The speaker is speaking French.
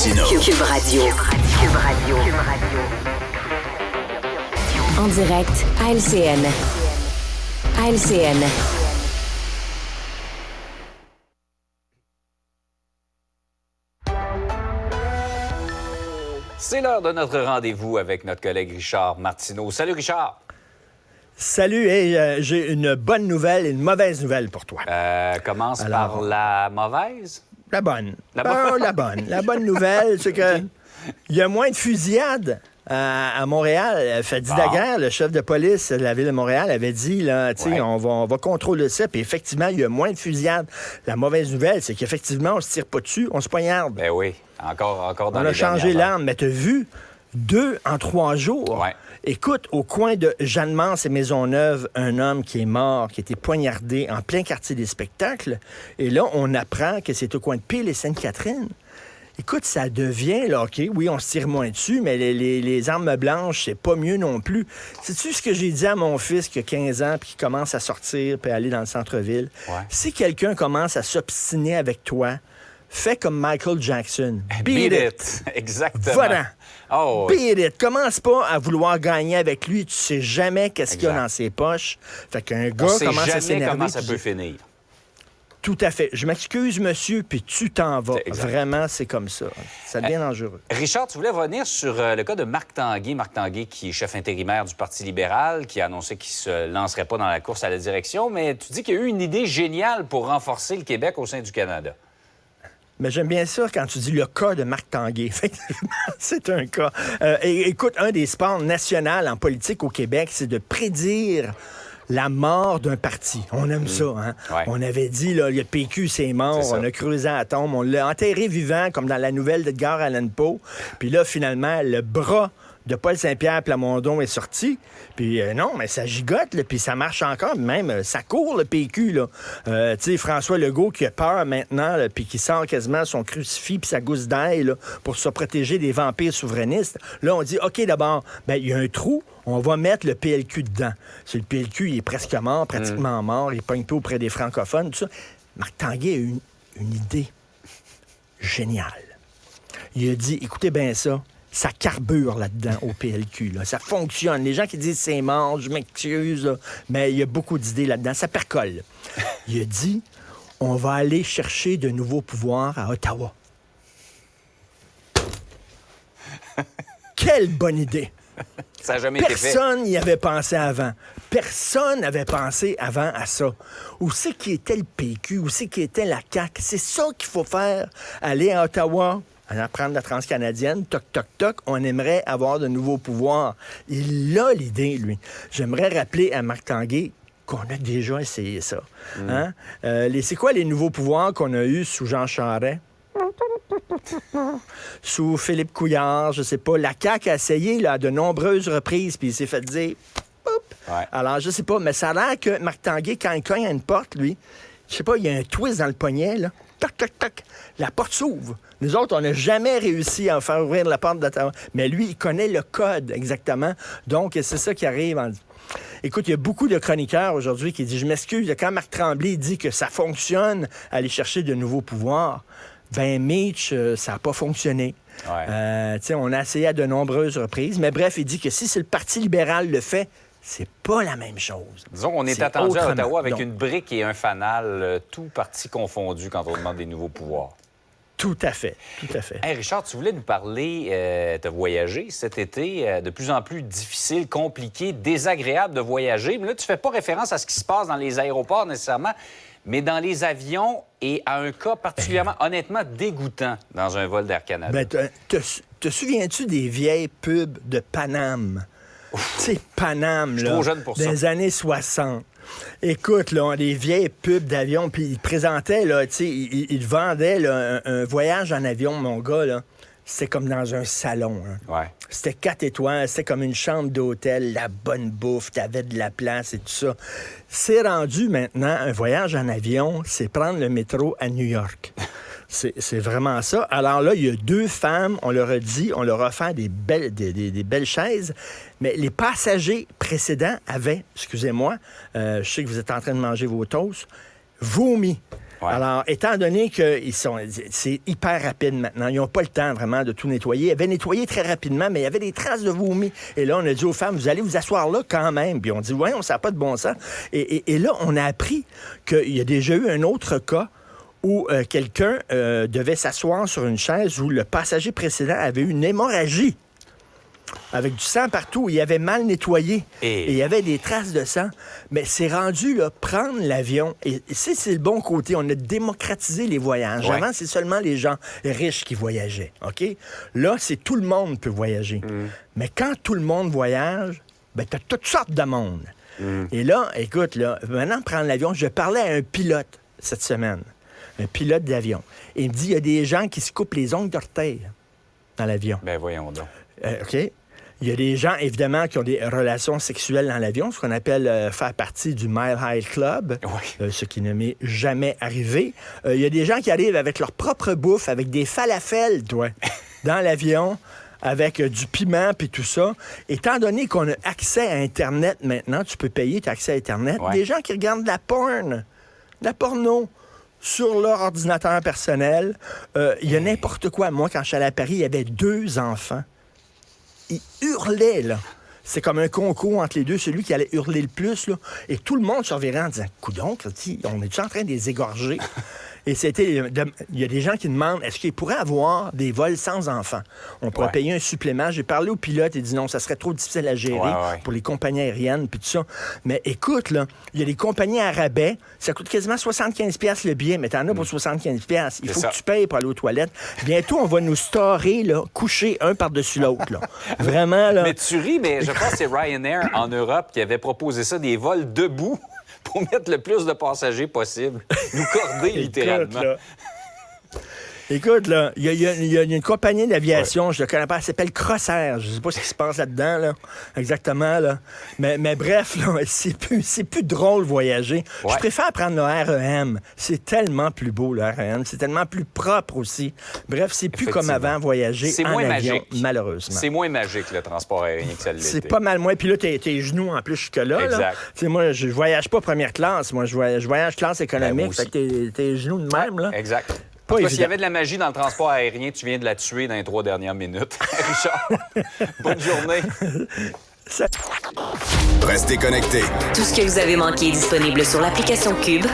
Martineau. Cube Radio. En direct à LCN. À LCN. C'est l'heure de notre rendez-vous avec notre collègue Richard Martineau. Salut Richard! Salut, hey, j'ai une bonne nouvelle et une mauvaise nouvelle pour toi. Commence par la mauvaise? La bonne. La bonne. La bonne. La bonne nouvelle, c'est que il y a moins de fusillades à Montréal. Fadi Daguerre, le chef de police de la ville de Montréal, avait dit, là, on va contrôler ça. Puis effectivement, il y a moins de fusillades. La mauvaise nouvelle, c'est qu'effectivement, on se tire pas dessus, on se poignarde. Ben oui, encore dans on les a changé dernières heures. l'arme, mais t'as vu 2 en 3 jours. Ouais. Écoute, au coin de Jeanne-Mance et Maisonneuve, un homme qui est mort, qui a été poignardé en plein quartier des spectacles. Et là, on apprend que c'est au coin de Peel et Sainte-Catherine. Écoute, ça devient, là, OK, oui, on se tire moins dessus, mais les armes blanches, c'est pas mieux non plus. Sais-tu ce que j'ai dit à mon fils qui a 15 ans puis qui commence à sortir puis à aller dans le centre-ville? Ouais. Si quelqu'un commence à s'obstiner avec toi, fais comme Michael Jackson. Beat it! Exactement. Voilà. Oh, oui. Beat it. Commence pas à vouloir gagner avec lui. Tu sais jamais qu'est-ce qu'il y a Exact. dans ses poches. Fait qu'un On gars sait commence à jamais s'énerver. comment ça puis peut finir. Tout à fait. Je m'excuse, monsieur, puis tu t'en vas. C'est exact. Vraiment, c'est comme ça. Ça devient dangereux. Richard, tu voulais revenir sur le cas de Marc Tanguay. Marc Tanguay, qui est chef intérimaire du Parti libéral, qui a annoncé qu'il ne se lancerait pas dans la course à la direction. Mais tu dis qu'il y a eu une idée géniale pour renforcer le Québec au sein du Canada. Mais j'aime bien ça quand tu dis le cas de Marc Tanguay. Effectivement, c'est un cas. Écoute, un des sports nationaux en politique au Québec, c'est de prédire la mort d'un parti. On aime ça, hein? Ouais. On avait dit, là, le PQ, c'est mort. C'est ça. On a creusé à la tombe. On l'a enterré vivant, comme dans la nouvelle d'Edgar Allan Poe. Puis là, finalement, le bras de Paul Saint-Pierre Plamondon est sorti. Puis non, mais ça gigote, là, puis ça marche encore. Même, ça court, le PQ, là. Tu sais, François Legault qui a peur maintenant, là, puis qui sort quasiment son crucifix puis sa gousse d'ail, là, pour se protéger des vampires souverainistes. Là, on dit, OK, d'abord, ben il y a un trou, on va mettre le PLQ dedans. C'est le PLQ, il est presque mort, pratiquement mort, il pogne peu auprès des francophones, tout ça. Marc Tanguay a eu une idée géniale. Il a dit, écoutez bien ça carbure là-dedans au PLQ. Là. Ça fonctionne. Les gens qui disent c'est mort, je m'excuse, là, mais il y a beaucoup d'idées là-dedans. Ça percole. Il a dit, on va aller chercher de nouveaux pouvoirs à Ottawa. Quelle bonne idée! Ça n'a jamais été fait. Personne n'y avait pensé avant. Personne n'avait pensé avant à ça. Où c'est qui était le PQ? Où c'est qui était la CAQ? C'est ça qu'il faut faire. Aller à Ottawa, aller prendre la transcanadienne, toc, toc, toc, on aimerait avoir de nouveaux pouvoirs. Il a l'idée, lui. J'aimerais rappeler à Marc Tanguay qu'on a déjà essayé ça. Hein? C'est quoi les nouveaux pouvoirs qu'on a eus sous Jean Charest? Sous Philippe Couillard, je sais pas. La CAQ a essayé là, à de nombreuses reprises, puis il s'est fait dire... Poup. Ouais. Alors, je sais pas, mais ça a l'air que Marc Tanguay, quand il cogne à une porte, lui, je sais pas, il y a un twist dans le poignet, là. Toc, toc, toc. La porte s'ouvre. Nous autres, on n'a jamais réussi à faire ouvrir la porte d'Ottawa. Mais lui, il connaît le code exactement. Donc, c'est ça qui arrive. Écoute, il y a beaucoup de chroniqueurs aujourd'hui qui disent, je m'excuse, quand Marc Tremblay dit que ça fonctionne, aller chercher de nouveaux pouvoirs, ben Mitch, ça n'a pas fonctionné. Ouais. On a essayé à de nombreuses reprises. Mais bref, il dit que si c'est le Parti libéral le fait, c'est pas la même chose. Disons qu'on est C'est attendu à autrement. Ottawa avec Donc, une brique et un fanal, tout parti confondu quand on demande des nouveaux pouvoirs. Tout à fait, tout à fait. Hey Richard, tu voulais nous parler, tu as voyagé cet été, de plus en plus difficile, compliqué, désagréable de voyager. Mais là, tu fais pas référence à ce qui se passe dans les aéroports nécessairement, mais dans les avions et à un cas particulièrement, honnêtement, dégoûtant dans un vol d'Air Canada. Ben, te souviens-tu des vieilles pubs de Paname? Tu sais, Paname, Je suis là, trop jeune pour ça. dans les années 60. Écoute, là, on a des vieilles pubs d'avion, puis ils présentaient, là, tu sais, ils vendaient là, un voyage en avion, mon gars, là. C'était comme dans un salon. Hein. Ouais. C'était 4 étoiles, c'était comme une chambre d'hôtel, la bonne bouffe, t'avais de la place et tout ça. C'est rendu maintenant, un voyage en avion, c'est prendre le métro à New York. C'est vraiment ça. Alors là, il y a 2 femmes, on leur a dit, on leur a offert des belles chaises, mais les passagers précédents avaient, excusez-moi, je sais que vous êtes en train de manger vos toasts, vomi. Ouais. Alors, étant donné que c'est hyper rapide maintenant, ils n'ont pas le temps vraiment de tout nettoyer. Ils avaient nettoyé très rapidement, mais il y avait des traces de vomi. Et là, on a dit aux femmes, vous allez vous asseoir là quand même. Puis on dit, ouais, on n'a pas de bon sens. Et là, on a appris qu'il y a déjà eu un autre cas où quelqu'un devait s'asseoir sur une chaise où le passager précédent avait eu une hémorragie. Avec du sang partout, il avait mal nettoyé. Et il y avait des traces de sang. Mais c'est rendu, là, prendre l'avion. Et c'est le bon côté. On a démocratisé les voyages. Ouais. Avant, c'est seulement les gens riches qui voyageaient. OK? Là, c'est tout le monde peut voyager. Mais quand tout le monde voyage, ben, t'as toutes sortes de monde. Et là, écoute, là, maintenant, prendre l'avion, je parlais à un pilote cette semaine. Un pilote d'avion. Et il me dit, il y a des gens qui se coupent les ongles d'orteil dans l'avion. Ben voyons donc. OK? Il y a des gens, évidemment, qui ont des relations sexuelles dans l'avion, ce qu'on appelle faire partie du Mile High Club, ce qui ne m'est jamais arrivé. Il y a des gens qui arrivent avec leur propre bouffe, avec des falafels, dans l'avion, avec du piment puis tout ça. Étant donné qu'on a accès à Internet maintenant, tu peux payer, tu as accès à Internet, des gens qui regardent de la porno, sur leur ordinateur personnel. Il y a n'importe quoi. Moi, quand je suis allé à Paris, il y avait 2 enfants. Ils hurlaient, là. C'est comme un concours entre les deux, celui qui allait hurler le plus, là. Et tout le monde se reverrait en disant, coudonc, on est-tu en train de les égorger? Et il y a des gens qui demandent, est-ce qu'ils pourraient avoir des vols sans enfants? On pourrait payer un supplément. J'ai parlé au pilote, il dit non, ça serait trop difficile à gérer pour les compagnies aériennes, puis tout ça. Mais écoute, là, il y a des compagnies à rabais, ça coûte quasiment 75$ le billet, mais t'en as pour 75$. Il faut que tu payes pour aller aux toilettes. Bientôt, on va nous storer, là, coucher un par-dessus l'autre, là. Vraiment, là. Mais tu ris, mais je pense que c'est Ryanair en Europe qui avait proposé ça, des vols debout, pour mettre le plus de passagers possible. Nous corder, littéralement. Écoute, là, il y a une compagnie d'aviation, je ne connais pas, elle s'appelle Crossair. Je ne sais pas ce qui se passe là-dedans, là, exactement, là. Mais bref, là, c'est plus drôle voyager. Je préfère prendre le REM. C'est tellement plus beau, le REM. C'est tellement plus propre aussi. Bref, c'est plus comme avant voyager en avion, magique. Malheureusement. C'est moins magique, le transport aérien, que ça l'était. C'est pas mal moins. Puis là, tes genoux, en plus, jusque-là. Exact. Là. Moi, je voyage pas première classe. Moi, je voyage classe économique. Ben, fait que tes genoux de même, là. Exact. Pas S'il y avait de la magie dans le transport aérien, tu viens de la tuer dans les 3 dernières minutes. Richard, bonne journée. Restez connectés. Tout ce que vous avez manqué est disponible sur l'application Cube